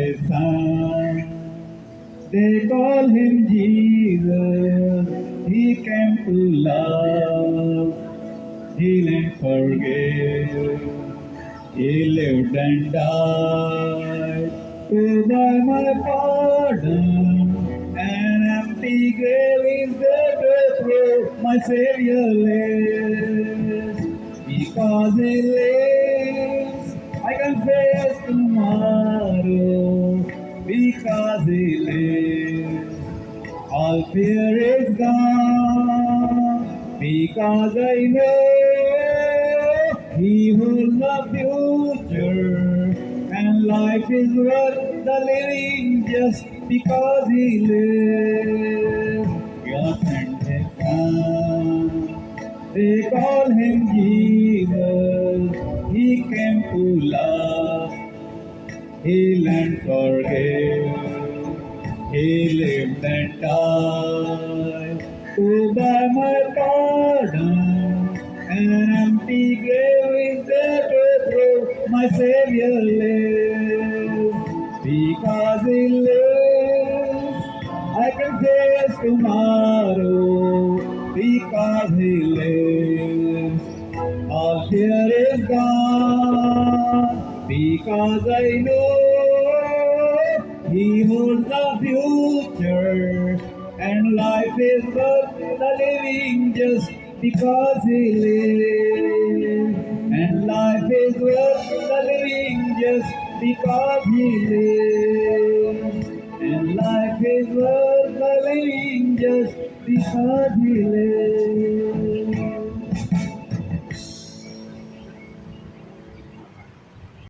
his son. They call him Jesus. He came to love, heal and forgive. He lived and died to buy my pardon. An empty grave is there to prove my Savior lives. Because He lives, I can face tomorrow. Because He lives, all fear is gone. Because I know He holds the future, and life is worth the living just because He lives. God sent His Son. They call Him Jesus. He came to love, heal and forgive. He lived and died to buy my pardon. An empty grave is there to prove my Savior lives. Because He lives, I can face tomorrow. Because He lives, all fear is gone. Because I know He holds the future, and life is worth the living just because He lives. And life is worth the living just because He lives. And life is worth the living just because He lives.